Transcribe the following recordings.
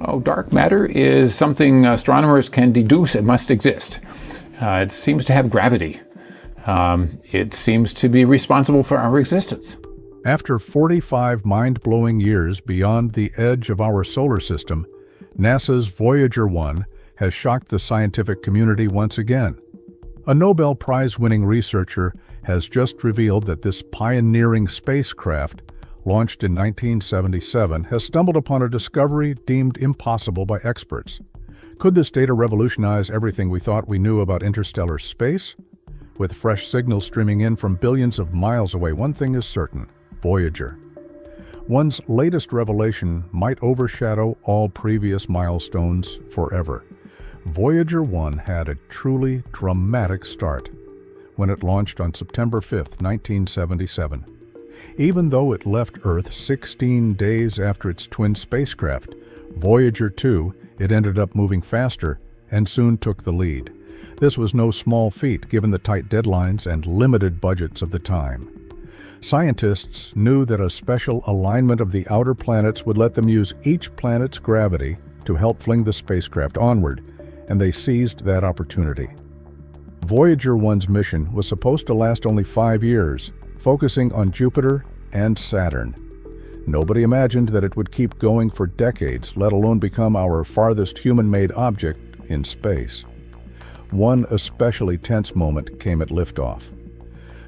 Oh, dark matter is something astronomers can deduce it must exist. It seems to have gravity. It seems to be responsible for our existence. After 45 mind-blowing years beyond the edge of our solar system, NASA's Voyager 1 has shocked the scientific community once again. A Nobel Prize-winning researcher has just revealed that this pioneering spacecraft, launched in 1977, has stumbled upon a discovery deemed impossible by experts. Could this data revolutionize everything we thought we knew about interstellar space? With fresh signals streaming in from billions of miles away, one thing is certain: Voyager. One's latest revelation might overshadow all previous milestones forever. Voyager 1 had a truly dramatic start when it launched on September 5, 1977. Even though it left Earth 16 days after its twin spacecraft, Voyager 2, it ended up moving faster and soon took the lead. This was no small feat given the tight deadlines and limited budgets of the time. Scientists knew that a special alignment of the outer planets would let them use each planet's gravity to help fling the spacecraft onward, and they seized that opportunity. Voyager 1's mission was supposed to last only 5 years, focusing on Jupiter and Saturn. Nobody imagined that it would keep going for decades, let alone become our farthest human-made object in space. One especially tense moment came at liftoff.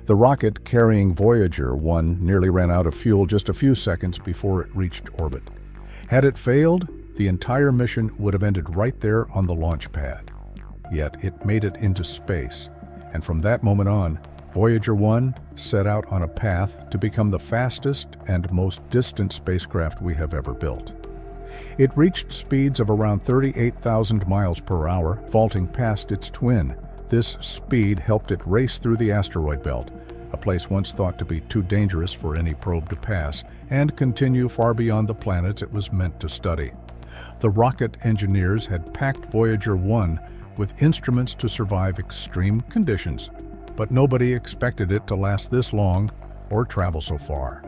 The rocket carrying Voyager 1 nearly ran out of fuel just a few seconds before it reached orbit. Had it failed, the entire mission would have ended right there on the launch pad. Yet it made it into space, and from that moment on, Voyager 1 set out on a path to become the fastest and most distant spacecraft we have ever built. It reached speeds of around 38,000 miles per hour, vaulting past its twin. This speed helped it race through the asteroid belt, a place once thought to be too dangerous for any probe to pass, and continue far beyond the planets it was meant to study. The rocket engineers had packed Voyager 1 with instruments to survive extreme conditions, but nobody expected it to last this long or travel so far.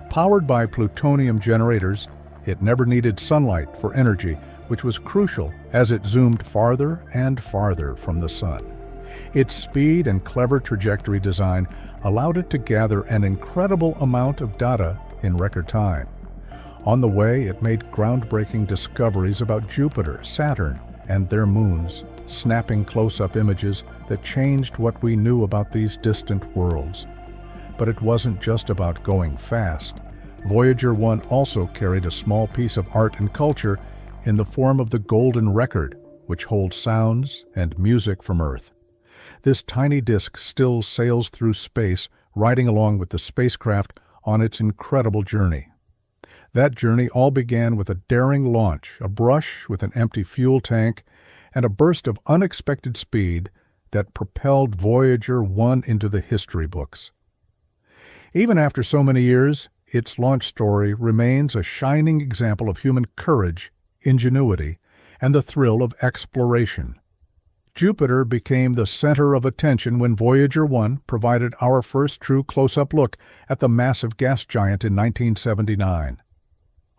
Powered by plutonium generators, it never needed sunlight for energy, which was crucial as it zoomed farther and farther from the sun. Its speed and clever trajectory design allowed it to gather an incredible amount of data in record time. On the way, it made groundbreaking discoveries about Jupiter, Saturn, and their moons, snapping close-up images that changed what we knew about these distant worlds. But it wasn't just about going fast. Voyager 1 also carried a small piece of art and culture in the form of the Golden Record, which holds sounds and music from Earth. This tiny disk still sails through space, riding along with the spacecraft on its incredible journey. That journey all began with a daring launch, a brush with an empty fuel tank, and a burst of unexpected speed that propelled Voyager 1 into the history books. Even after so many years, its launch story remains a shining example of human courage, ingenuity, and the thrill of exploration. Jupiter became the center of attention when Voyager 1 provided our first true close-up look at the massive gas giant in 1979.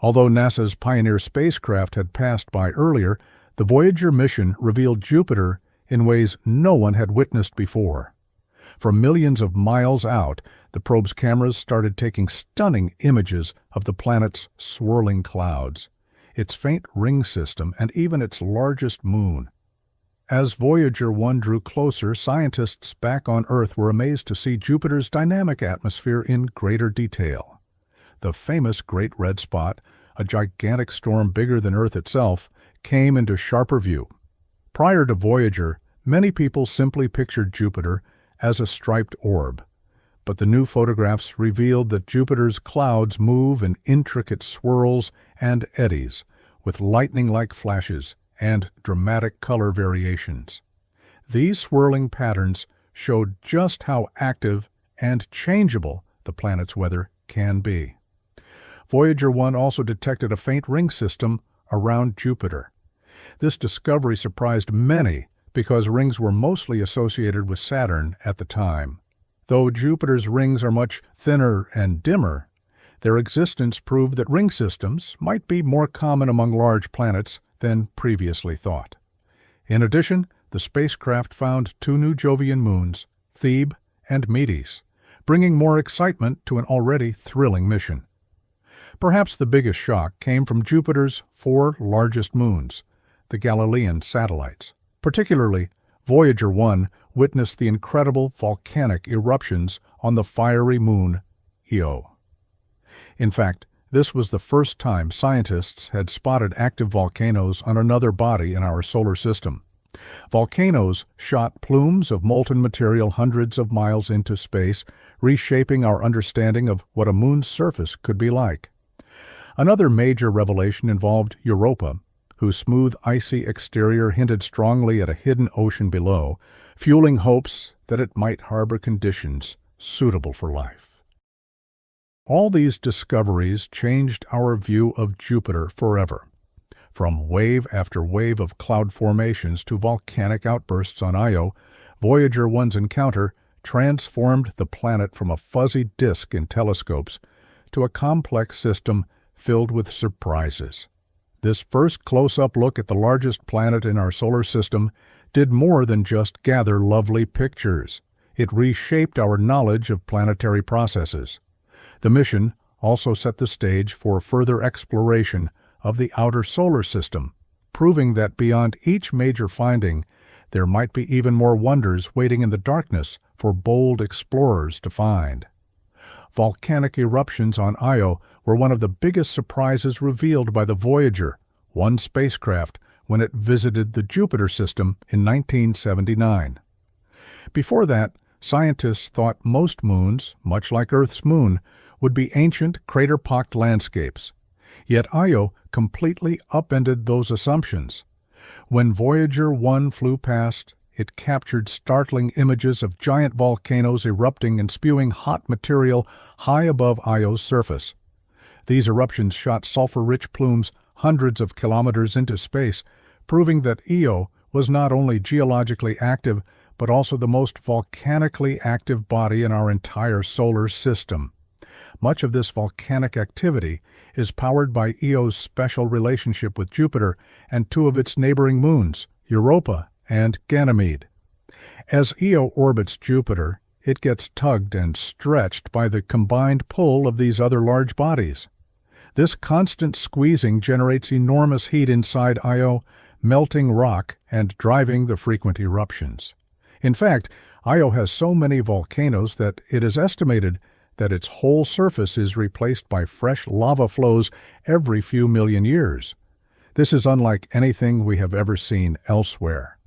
Although NASA's Pioneer spacecraft had passed by earlier, the Voyager mission revealed Jupiter in ways no one had witnessed before. From millions of miles out, the probe's cameras started taking stunning images of the planet's swirling clouds, its faint ring system, and even its largest moon. As Voyager 1 drew closer, scientists back on Earth were amazed to see Jupiter's dynamic atmosphere in greater detail. The famous Great Red Spot, a gigantic storm bigger than Earth itself, came into sharper view. Prior to Voyager, many people simply pictured Jupiter as a striped orb, but the new photographs revealed that Jupiter's clouds move in intricate swirls and eddies, with lightning-like flashes and dramatic color variations. These swirling patterns showed just how active and changeable the planet's weather can be. Voyager 1 also detected a faint ring system around Jupiter. This discovery surprised many because rings were mostly associated with Saturn at the time. Though Jupiter's rings are much thinner and dimmer, Their existence proved that ring systems might be more common among large planets than previously thought. In addition, the spacecraft found 2 new Jovian moons, Thebe and Medes, bringing more excitement to an already thrilling mission. Perhaps the biggest shock came from Jupiter's 4 largest moons, the Galilean satellites. Particularly, Voyager 1 witnessed the incredible volcanic eruptions on the fiery moon Io. In fact, this was the first time scientists had spotted active volcanoes on another body in our solar system. Volcanoes shot plumes of molten material hundreds of miles into space, reshaping our understanding of what a moon's surface could be like. Another major revelation involved Europa, whose smooth, icy exterior hinted strongly at a hidden ocean below, fueling hopes that it might harbor conditions suitable for life. All these discoveries changed our view of Jupiter forever. From wave after wave of cloud formations to volcanic outbursts on Io, Voyager 1's encounter transformed the planet from a fuzzy disk in telescopes to a complex system filled with surprises. This first close-up look at the largest planet in our solar system did more than just gather lovely pictures. It reshaped our knowledge of planetary processes. The mission also set the stage for further exploration of the outer solar system, proving that beyond each major finding, there might be even more wonders waiting in the darkness for bold explorers to find. Volcanic eruptions on Io were one of the biggest surprises revealed by the Voyager 1 spacecraft when it visited the Jupiter system in 1979. Before that, scientists thought most moons, much like Earth's moon, would be ancient, crater-pocked landscapes. Yet Io completely upended those assumptions. When Voyager 1 flew past, it captured startling images of giant volcanoes erupting and spewing hot material high above Io's surface. These eruptions shot sulfur-rich plumes hundreds of kilometers into space, proving that Io was not only geologically active, but also the most volcanically active body in our entire solar system. Much of this volcanic activity is powered by Io's special relationship with Jupiter and 2 of its neighboring moons, Europa and Ganymede. As Io orbits Jupiter, it gets tugged and stretched by the combined pull of these other large bodies. This constant squeezing generates enormous heat inside Io, melting rock and driving the frequent eruptions. In fact, Io has so many volcanoes that it is estimated that its whole surface is replaced by fresh lava flows every few million years. This is unlike anything we have ever seen elsewhere.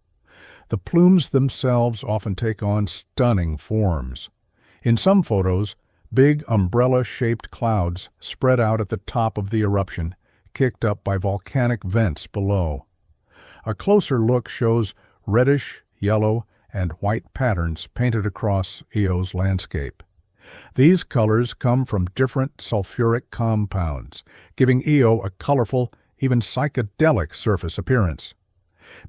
The plumes themselves often take on stunning forms. In some photos, big umbrella-shaped clouds spread out at the top of the eruption, kicked up by volcanic vents below. A closer look shows reddish, yellow, and white patterns painted across Io's landscape. These colors come from different sulfuric compounds, giving Io a colorful, even psychedelic surface appearance.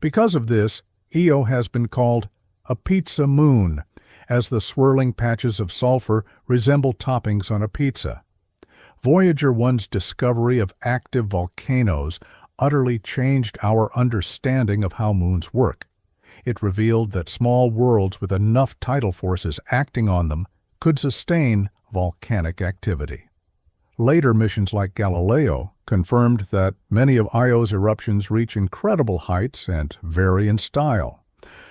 Because of this, Io has been called a pizza moon, as the swirling patches of sulfur resemble toppings on a pizza. Voyager 1's discovery of active volcanoes utterly changed our understanding of how moons work. It revealed that small worlds with enough tidal forces acting on them could sustain volcanic activity. Later missions like Galileo confirmed that many of Io's eruptions reach incredible heights and vary in style.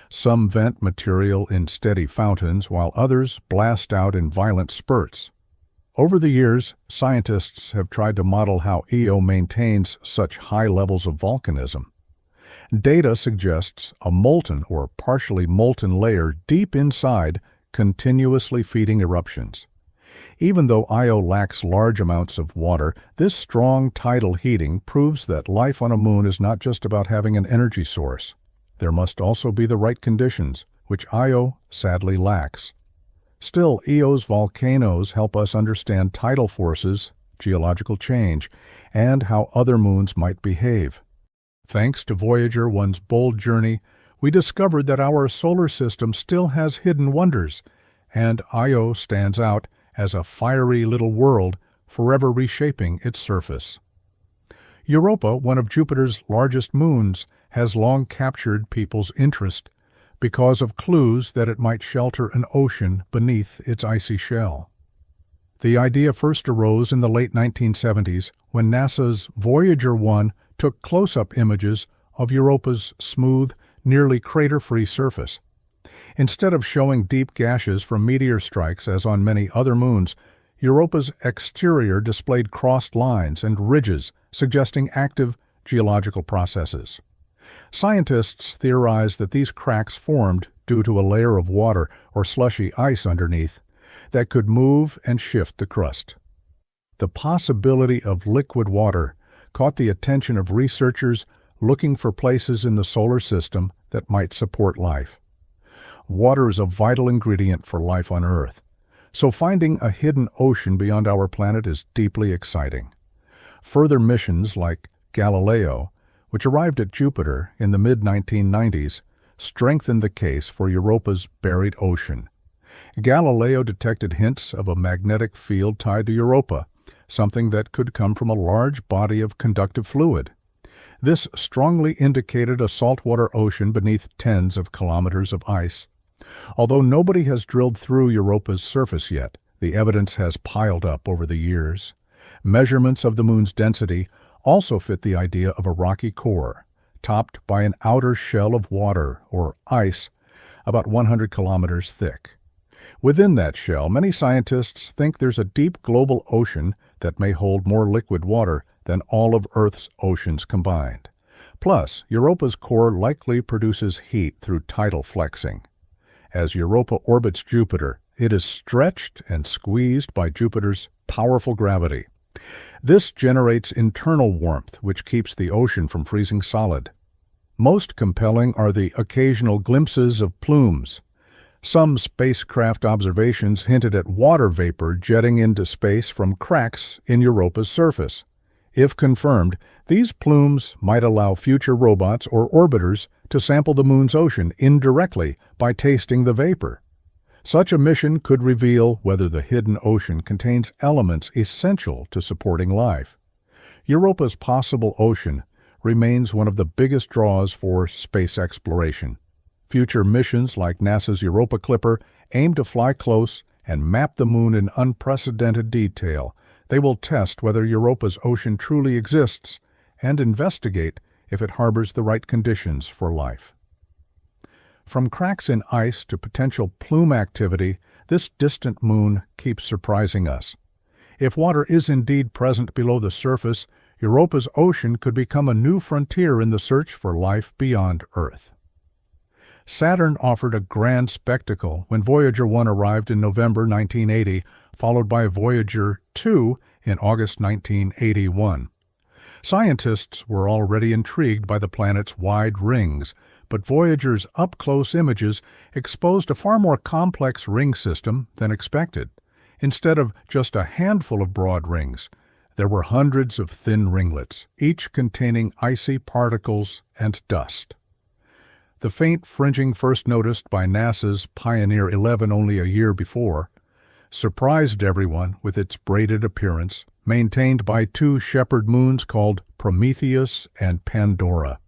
Some vent material in steady fountains, while others blast out in violent spurts. Over the years, scientists have tried to model how Io maintains such high levels of volcanism. Data suggests a molten or partially molten layer deep inside, continuously feeding eruptions. Even though Io lacks large amounts of water, this strong tidal heating proves that life on a moon is not just about having an energy source. There must also be the right conditions, which Io sadly lacks. Still, Io's volcanoes help us understand tidal forces, geological change, and how other moons might behave. Thanks to Voyager 1's bold journey, we discovered that our solar system still has hidden wonders, and Io stands out as a fiery little world forever reshaping its surface. Europa, one of Jupiter's largest moons, has long captured people's interest because of clues that it might shelter an ocean beneath its icy shell. The idea first arose in the late 1970s when NASA's Voyager 1 took close-up images of Europa's smooth, nearly crater-free surface. Instead of showing deep gashes from meteor strikes as on many other moons, Europa's exterior displayed crossed lines and ridges suggesting active geological processes. Scientists theorize that these cracks formed due to a layer of water or slushy ice underneath that could move and shift the crust. The possibility of liquid water caught the attention of researchers looking for places in the solar system that might support life. Water is a vital ingredient for life on Earth, so finding a hidden ocean beyond our planet is deeply exciting. Further missions like Galileo, which arrived at Jupiter in the mid-1990s, strengthened the case for Europa's buried ocean. Galileo detected hints of a magnetic field tied to Europa, something that could come from a large body of conductive fluid. This strongly indicated a saltwater ocean beneath tens of kilometers of ice. Although nobody has drilled through Europa's surface yet, the evidence has piled up over the years. Measurements of the moon's density also fit the idea of a rocky core, topped by an outer shell of water, or ice, about 100 kilometers thick. Within that shell, many scientists think there's a deep global ocean that may hold more liquid water than all of Earth's oceans combined. Plus, Europa's core likely produces heat through tidal flexing. As Europa orbits Jupiter, it is stretched and squeezed by Jupiter's powerful gravity. This generates internal warmth, which keeps the ocean from freezing solid. Most compelling are the occasional glimpses of plumes. Some spacecraft observations hinted at water vapor jetting into space from cracks in Europa's surface. If confirmed, these plumes might allow future robots or orbiters to sample the moon's ocean indirectly by tasting the vapor. Such a mission could reveal whether the hidden ocean contains elements essential to supporting life. Europa's possible ocean remains one of the biggest draws for space exploration. Future missions like NASA's Europa Clipper aim to fly close and map the moon in unprecedented detail. They will test whether Europa's ocean truly exists and investigate if it harbors the right conditions for life. From cracks in ice to potential plume activity, this distant moon keeps surprising us. If water is indeed present below the surface, Europa's ocean could become a new frontier in the search for life beyond Earth. Saturn offered a grand spectacle when Voyager 1 arrived in November 1980, followed by Voyager 2 in August 1981. Scientists were already intrigued by the planet's wide rings, but Voyager's up-close images exposed a far more complex ring system than expected. Instead of just a handful of broad rings, there were hundreds of thin ringlets, each containing icy particles and dust. The faint fringing first noticed by NASA's Pioneer 11 only a year before surprised everyone with its braided appearance, maintained by two shepherd moons called Prometheus and Pandora.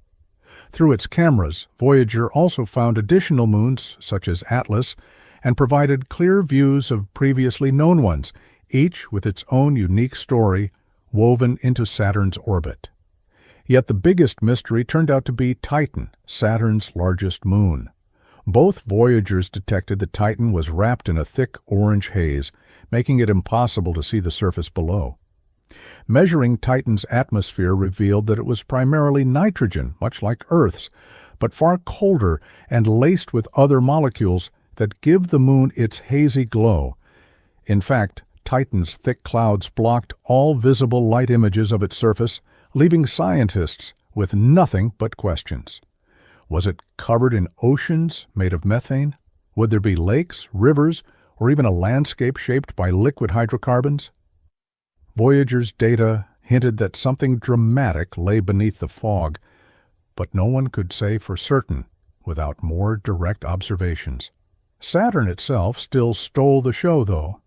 Through its cameras, Voyager also found additional moons, such as Atlas, and provided clear views of previously known ones, each with its own unique story woven into Saturn's orbit. Yet the biggest mystery turned out to be Titan, Saturn's largest moon. Both Voyagers detected that Titan was wrapped in a thick orange haze, making it impossible to see the surface below. Measuring Titan's atmosphere revealed that it was primarily nitrogen, much like Earth's, but far colder and laced with other molecules that give the moon its hazy glow. In fact, Titan's thick clouds blocked all visible light images of its surface, leaving scientists with nothing but questions. Was it covered in oceans made of methane? Would there be lakes, rivers, or even a landscape shaped by liquid hydrocarbons? Voyager's data hinted that something dramatic lay beneath the fog, but no one could say for certain without more direct observations. Saturn itself still stole the show, though.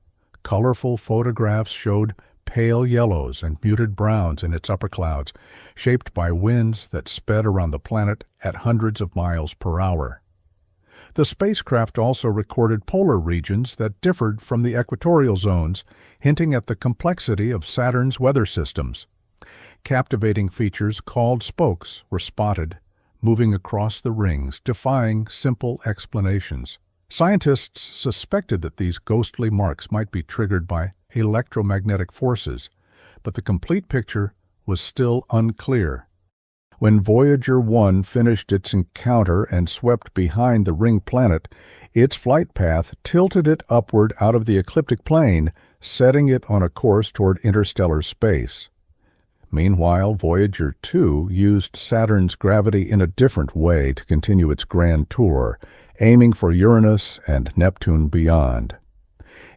Colorful photographs showed pale yellows and muted browns in its upper clouds, shaped by winds that sped around the planet at hundreds of miles per hour. The spacecraft also recorded polar regions that differed from the equatorial zones, hinting at the complexity of Saturn's weather systems. Captivating features called spokes were spotted, moving across the rings, defying simple explanations. Scientists suspected that these ghostly marks might be triggered by electromagnetic forces, but the complete picture was still unclear. When Voyager 1 finished its encounter and swept behind the ring planet, its flight path tilted it upward out of the ecliptic plane, setting it on a course toward interstellar space. Meanwhile, Voyager 2 used Saturn's gravity in a different way to continue its grand tour, aiming for Uranus and Neptune beyond.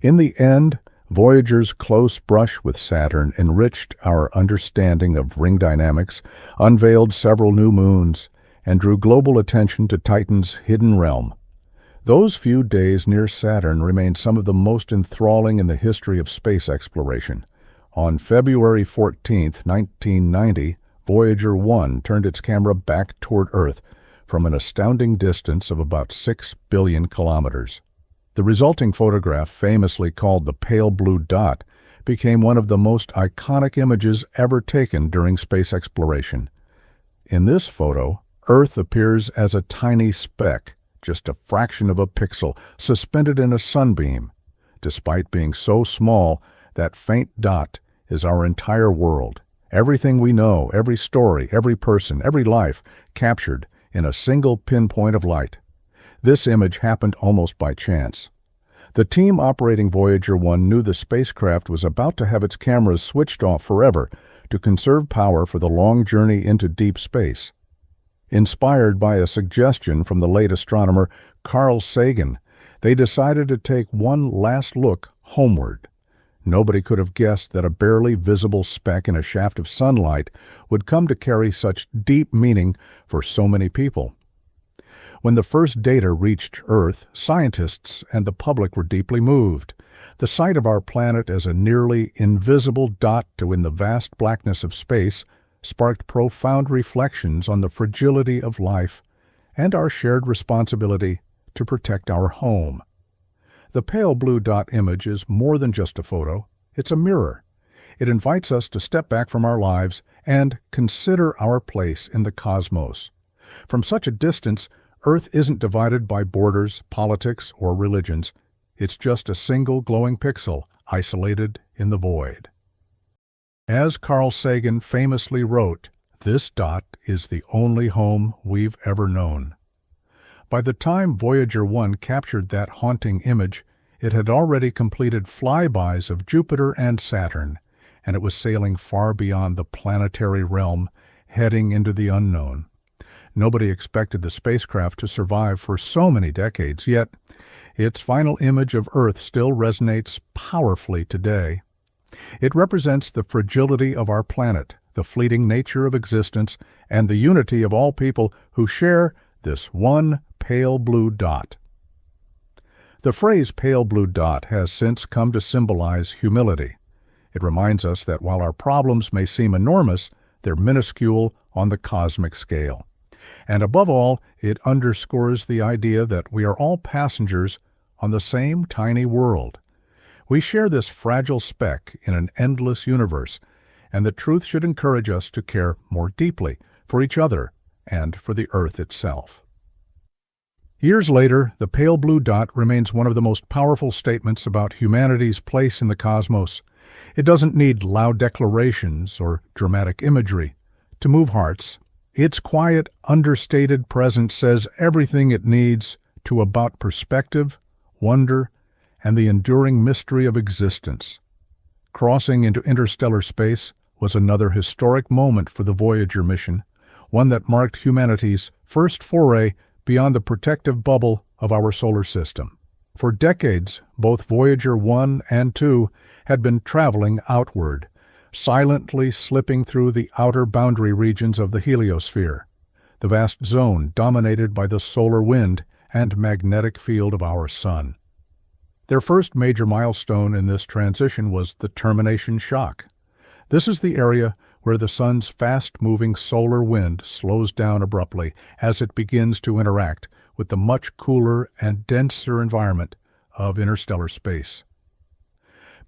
In the end, Voyager's close brush with Saturn enriched our understanding of ring dynamics, unveiled several new moons, and drew global attention to Titan's hidden realm. Those few days near Saturn remain some of the most enthralling in the history of space exploration. On February 14, 1990, Voyager 1 turned its camera back toward Earth from an astounding distance of about 6 billion kilometers. The resulting photograph, famously called the pale blue dot, became one of the most iconic images ever taken during space exploration. In this photo, Earth appears as a tiny speck, just a fraction of a pixel, suspended in a sunbeam. Despite being so small, that faint dot is our entire world. Everything we know, every story, every person, every life, captured in a single pinpoint of light. This image happened almost by chance. The team operating Voyager 1 knew the spacecraft was about to have its cameras switched off forever to conserve power for the long journey into deep space. Inspired by a suggestion from the late astronomer Carl Sagan, they decided to take one last look homeward. Nobody could have guessed that a barely visible speck in a shaft of sunlight would come to carry such deep meaning for so many people. When the first data reached Earth, scientists and the public were deeply moved. The sight of our planet as a nearly invisible dot in the vast blackness of space sparked profound reflections on the fragility of life and our shared responsibility to protect our home. The pale blue dot image is more than just a photo. It's a mirror. It invites us to step back from our lives and consider our place in the cosmos. From such a distance, Earth isn't divided by borders, politics, or religions. It's just a single glowing pixel, isolated in the void. As Carl Sagan famously wrote, "This dot is the only home we've ever known." By the time Voyager 1 captured that haunting image, it had already completed flybys of Jupiter and Saturn, and it was sailing far beyond the planetary realm, heading into the unknown. Nobody expected the spacecraft to survive for so many decades, yet its final image of Earth still resonates powerfully today. It represents the fragility of our planet, the fleeting nature of existence, and the unity of all people who share this one pale blue dot. The phrase pale blue dot has since come to symbolize humility. It reminds us that while our problems may seem enormous, they're minuscule on the cosmic scale. And above all, it underscores the idea that we are all passengers on the same tiny world. We share this fragile speck in an endless universe, and the truth should encourage us to care more deeply for each other and for the Earth itself. Years later, the pale blue dot remains one of the most powerful statements about humanity's place in the cosmos. It doesn't need loud declarations or dramatic imagery to move hearts. Its quiet, understated presence says everything it needs to about perspective, wonder, and the enduring mystery of existence. Crossing into interstellar space was another historic moment for the Voyager mission, one that marked humanity's first foray beyond the protective bubble of our solar system. For decades, both Voyager 1 and 2 had been traveling outward, silently slipping through the outer boundary regions of the heliosphere, the vast zone dominated by the solar wind and magnetic field of our sun. Their first major milestone in this transition was the termination shock. This is the area where the sun's fast-moving solar wind slows down abruptly as it begins to interact with the much cooler and denser environment of interstellar space.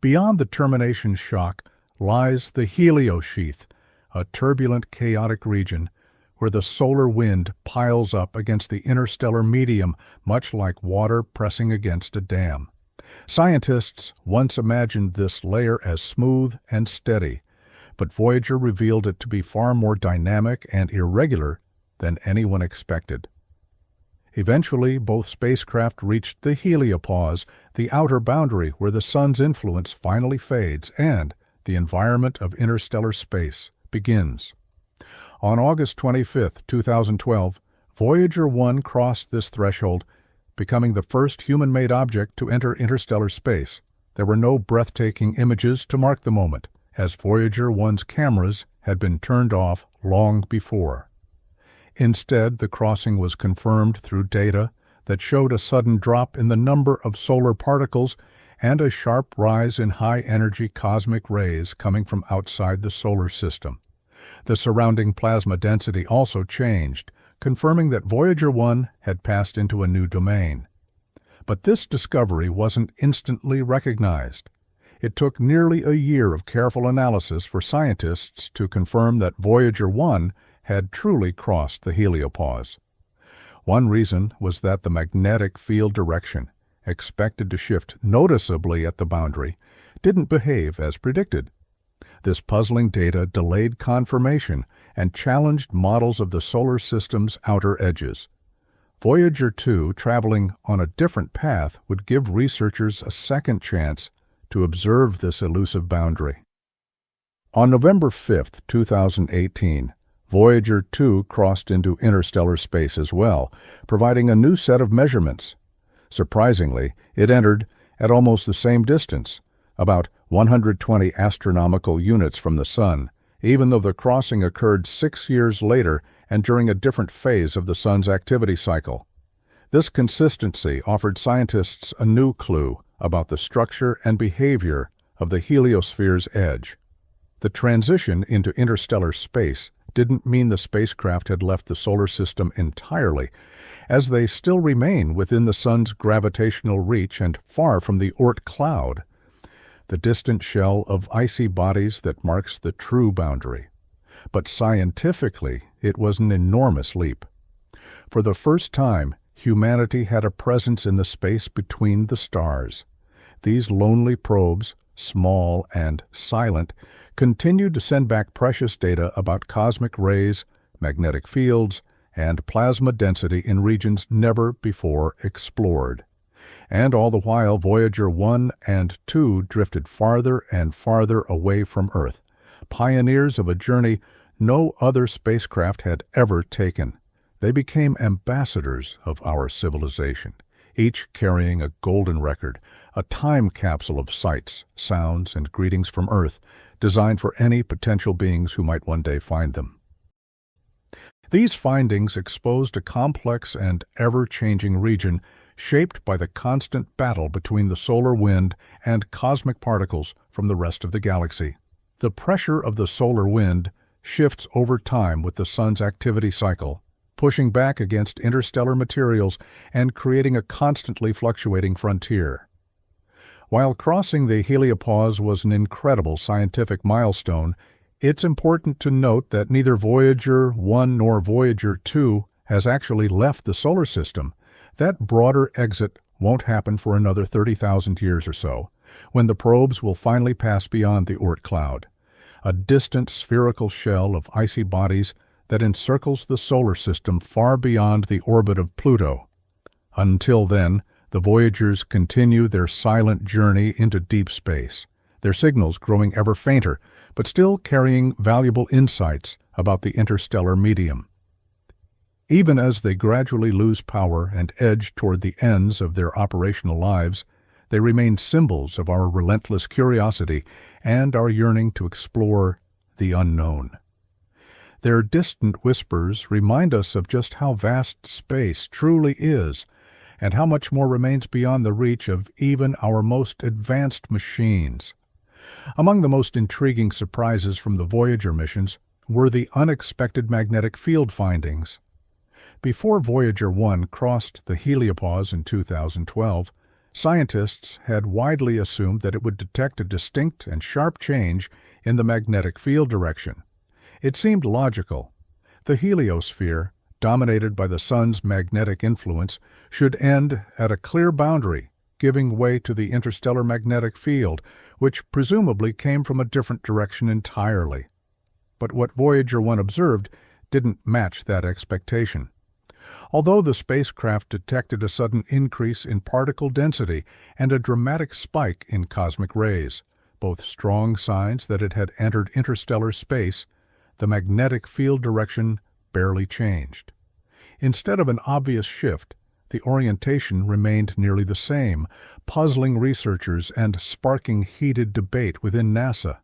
Beyond the termination shock lies the heliosheath, a turbulent, chaotic region where the solar wind piles up against the interstellar medium, much like water pressing against a dam. Scientists once imagined this layer as smooth and steady, but Voyager revealed it to be far more dynamic and irregular than anyone expected. Eventually, both spacecraft reached the heliopause, the outer boundary where the sun's influence finally fades and the environment of interstellar space begins. On August 25, 2012, Voyager 1 crossed this threshold, becoming the first human-made object to enter interstellar space. There were no breathtaking images to mark the moment, as Voyager 1's cameras had been turned off long before. Instead, the crossing was confirmed through data that showed a sudden drop in the number of solar particles and a sharp rise in high-energy cosmic rays coming from outside the solar system. The surrounding plasma density also changed, confirming that Voyager 1 had passed into a new domain. But this discovery wasn't instantly recognized. It took nearly a year of careful analysis for scientists to confirm that Voyager 1 had truly crossed the heliopause. One reason was that the magnetic field direction, expected to shift noticeably at the boundary, didn't behave as predicted. This puzzling data delayed confirmation and challenged models of the solar system's outer edges. Voyager 2, traveling on a different path, would give researchers a second chance to observe this elusive boundary. On November 5, 2018, Voyager 2 crossed into interstellar space as well, providing a new set of measurements. Surprisingly, it entered at almost the same distance, about 120 astronomical units from the Sun, even though the crossing occurred 6 years later and during a different phase of the Sun's activity cycle. This consistency offered scientists a new clue about the structure and behavior of the heliosphere's edge. The transition into interstellar space didn't mean the spacecraft had left the solar system entirely, as they still remain within the Sun's gravitational reach and far from the Oort cloud, the distant shell of icy bodies that marks the true boundary. But scientifically, it was an enormous leap. For the first time, humanity had a presence in the space between the stars. These lonely probes, small and silent, continued to send back precious data about cosmic rays, magnetic fields, and plasma density in regions never before explored. And all the while, Voyager 1 and 2 drifted farther and farther away from Earth, pioneers of a journey no other spacecraft had ever taken. They became ambassadors of our civilization, each carrying a golden record, a time capsule of sights, sounds, and greetings from Earth, designed for any potential beings who might one day find them. These findings exposed a complex and ever-changing region shaped by the constant battle between the solar wind and cosmic particles from the rest of the galaxy. The pressure of the solar wind shifts over time with the Sun's activity cycle, pushing back against interstellar materials and creating a constantly fluctuating frontier. While crossing the heliopause was an incredible scientific milestone, it's important to note that neither Voyager 1 nor Voyager 2 has actually left the solar system. That broader exit won't happen for another 30,000 years or so, when the probes will finally pass beyond the Oort cloud, a distant spherical shell of icy bodies that encircles the solar system far beyond the orbit of Pluto. Until then, the Voyagers continue their silent journey into deep space, their signals growing ever fainter, but still carrying valuable insights about the interstellar medium. Even as they gradually lose power and edge toward the ends of their operational lives, they remain symbols of our relentless curiosity and our yearning to explore the unknown. Their distant whispers remind us of just how vast space truly is, and how much more remains beyond the reach of even our most advanced machines. Among the most intriguing surprises from the Voyager missions were the unexpected magnetic field findings. Before Voyager 1 crossed the heliopause in 2012, scientists had widely assumed that it would detect a distinct and sharp change in the magnetic field direction. It seemed logical. The heliosphere, dominated by the Sun's magnetic influence, should end at a clear boundary, giving way to the interstellar magnetic field, which presumably came from a different direction entirely. But what Voyager 1 observed didn't match that expectation. Although the spacecraft detected a sudden increase in particle density and a dramatic spike in cosmic rays, both strong signs that it had entered interstellar space, the magnetic field direction barely changed. Instead of an obvious shift, the orientation remained nearly the same, puzzling researchers and sparking heated debate within NASA.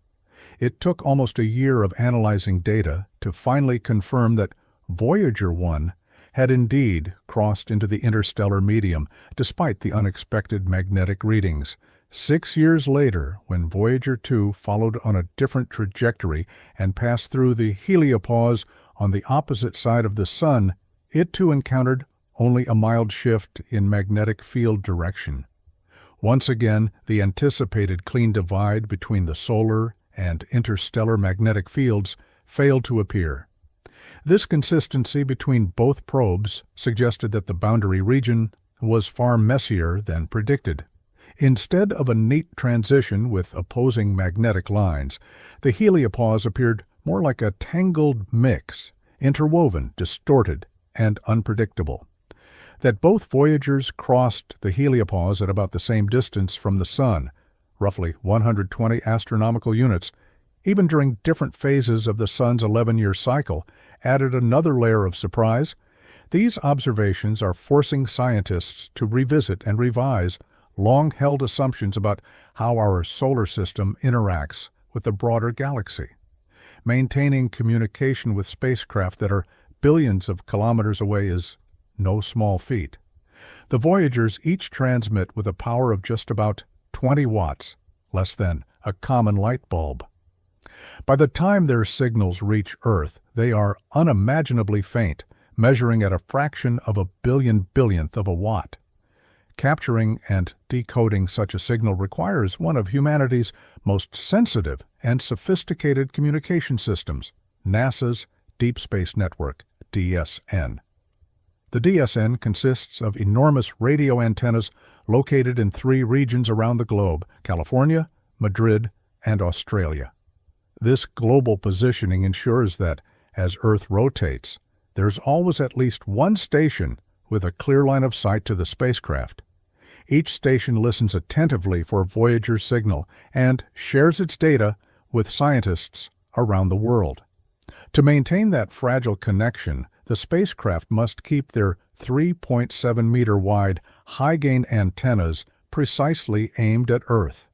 It took almost a year of analyzing data to finally confirm that Voyager 1 had indeed crossed into the interstellar medium, despite the unexpected magnetic readings. 6 years later, when Voyager 2 followed on a different trajectory and passed through the heliopause on the opposite side of the Sun, it too encountered only a mild shift in magnetic field direction. Once again, the anticipated clean divide between the solar and interstellar magnetic fields failed to appear. This consistency between both probes suggested that the boundary region was far messier than predicted. Instead of a neat transition with opposing magnetic lines, the heliopause appeared more like a tangled mix, interwoven, distorted, and unpredictable. That both Voyagers crossed the heliopause at about the same distance from the Sun, roughly 120 astronomical units, even during different phases of the Sun's 11-year cycle, added another layer of surprise. These observations are forcing scientists to revisit and revise long-held assumptions about how our solar system interacts with the broader galaxy. Maintaining communication with spacecraft that are billions of kilometers away is no small feat. The Voyagers each transmit with a power of just about 20 watts, less than a common light bulb. By the time their signals reach Earth, they are unimaginably faint, measuring at a fraction of a billionth of a watt. Capturing and decoding such a signal requires one of humanity's most sensitive and sophisticated communication systems, NASA's Deep Space Network, DSN. The DSN consists of enormous radio antennas located in 3 regions around the globe: California, Madrid, and Australia. This global positioning ensures that, as Earth rotates, there's always at least one station with a clear line of sight to the spacecraft. Each station listens attentively for Voyager's signal and shares its data with scientists around the world. To maintain that fragile connection, the spacecraft must keep their 3.7-meter-wide high-gain antennas precisely aimed at Earth.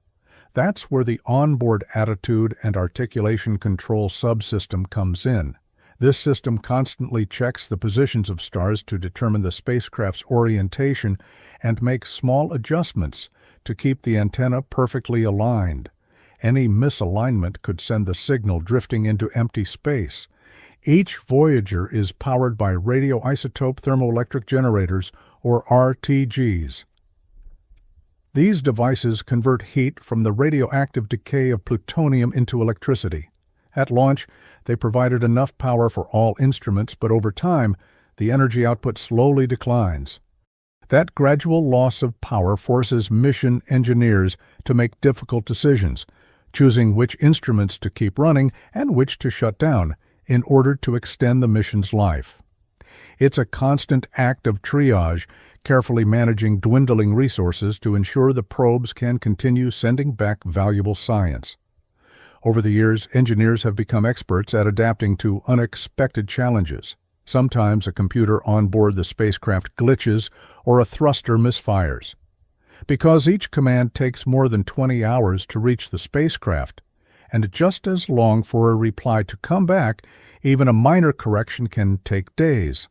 That's where the onboard attitude and articulation control subsystem comes in. This system constantly checks the positions of stars to determine the spacecraft's orientation and makes small adjustments to keep the antenna perfectly aligned. Any misalignment could send the signal drifting into empty space. Each Voyager is powered by radioisotope thermoelectric generators, or RTGs. These devices convert heat from the radioactive decay of plutonium into electricity. At launch, they provided enough power for all instruments, but over time, the energy output slowly declines. That gradual loss of power forces mission engineers to make difficult decisions, choosing which instruments to keep running and which to shut down in order to extend the mission's life. It's a constant act of triage, carefully managing dwindling resources to ensure the probes can continue sending back valuable science. Over the years, engineers have become experts at adapting to unexpected challenges. Sometimes a computer on board the spacecraft glitches or a thruster misfires. Because each command takes more than 20 hours to reach the spacecraft, and just as long for a reply to come back, even a minor correction can take days.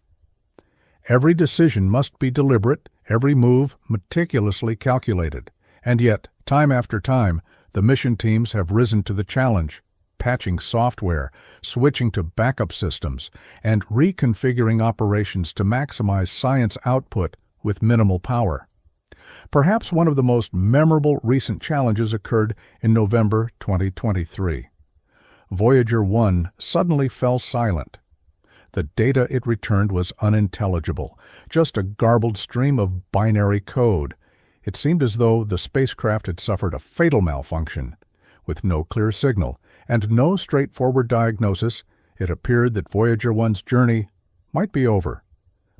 Every decision must be deliberate every move meticulously calculated. And yet, time after time, the mission teams have risen to the challenge, patching software, switching to backup systems, and reconfiguring operations to maximize science output with minimal power. Perhaps one of the most memorable recent challenges occurred in November 2023. Voyager 1 suddenly fell silent. The data it returned was unintelligible, just a garbled stream of binary code. It seemed as though the spacecraft had suffered a fatal malfunction. With no clear signal and no straightforward diagnosis, it appeared that Voyager 1's journey might be over.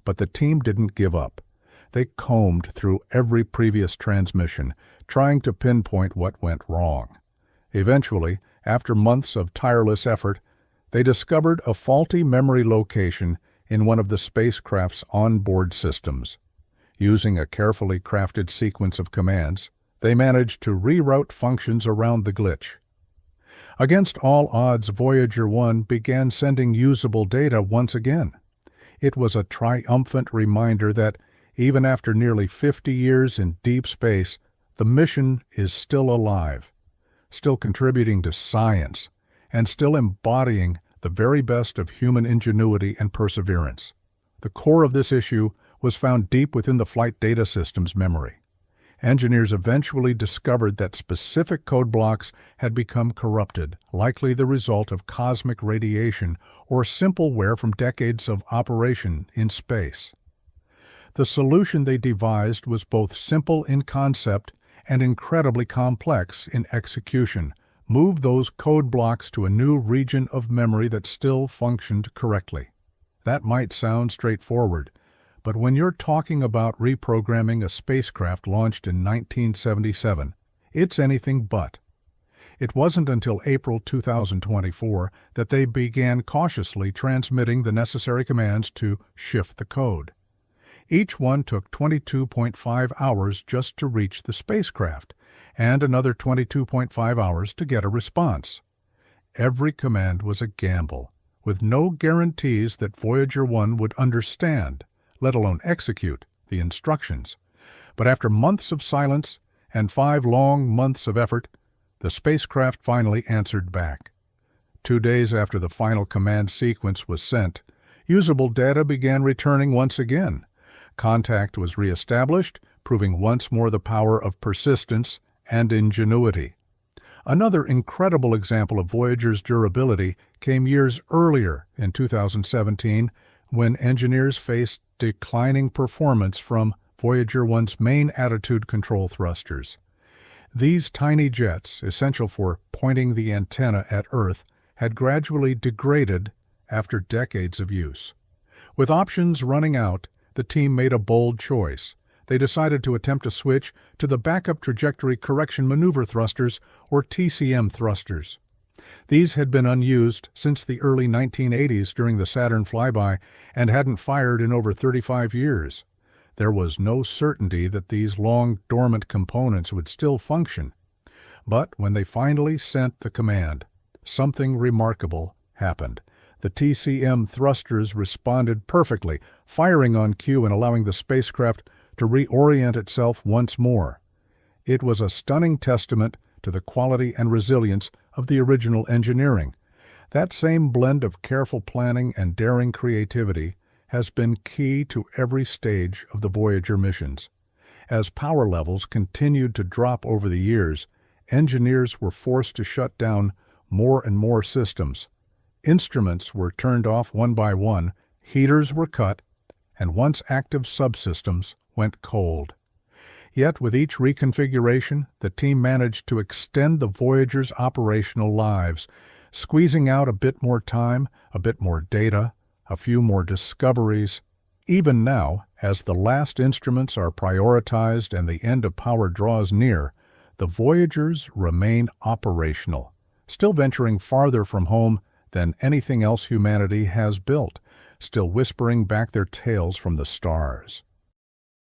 But the team didn't give up. They combed through every previous transmission, trying to pinpoint what went wrong. Eventually, after months of tireless effort, they discovered a faulty memory location in one of the spacecraft's onboard systems. Using a carefully crafted sequence of commands, they managed to reroute functions around the glitch. Against all odds, Voyager 1 began sending usable data once again. It was a triumphant reminder that, even after nearly 50 years in deep space, the mission is still alive, still contributing to science, and still embodying the very best of human ingenuity and perseverance. The core of this issue was found deep within the flight data system's memory. Engineers eventually discovered that specific code blocks had become corrupted, likely the result of cosmic radiation or simple wear from decades of operation in space. The solution they devised was both simple in concept and incredibly complex in execution. Move those code blocks to a new region of memory that still functioned correctly. That might sound straightforward, but when you're talking about reprogramming a spacecraft launched in 1977, it's anything but. It wasn't until April 2024 that they began cautiously transmitting the necessary commands to shift the code. Each one took 22.5 hours just to reach the spacecraft, and another 22.5 hours to get a response. Every command was a gamble, with no guarantees that Voyager 1 would understand, let alone execute, the instructions. But after months of silence and 5 long months of effort, the spacecraft finally answered back. 2 days after the final command sequence was sent, usable data began returning once again. Contact was reestablished, proving once more the power of persistence and ingenuity. Another incredible example of Voyager's durability came years earlier in 2017 when engineers faced declining performance from Voyager 1's main attitude control thrusters. These tiny jets, essential for pointing the antenna at Earth, had gradually degraded after decades of use. With options running out, the team made a bold choice. They decided to attempt a switch to the Backup Trajectory Correction Maneuver Thrusters, or TCM thrusters. These had been unused since the early 1980s during the Saturn flyby and hadn't fired in over 35 years. There was no certainty that these long-dormant components would still function. But when they finally sent the command, something remarkable happened. The TCM thrusters responded perfectly, firing on cue and allowing the spacecraft to reorient itself once more. It was a stunning testament to the quality and resilience of the original engineering. That same blend of careful planning and daring creativity has been key to every stage of the Voyager missions. As power levels continued to drop over the years, engineers were forced to shut down more and more systems. Instruments were turned off one by one, heaters were cut, and once active subsystems went cold. Yet with each reconfiguration, the team managed to extend the Voyager's operational lives, squeezing out a bit more time, a bit more data, a few more discoveries. Even now, as the last instruments are prioritized and the end of power draws near, the Voyagers remain operational, still venturing farther from home than anything else humanity has built, still whispering back their tales from the stars.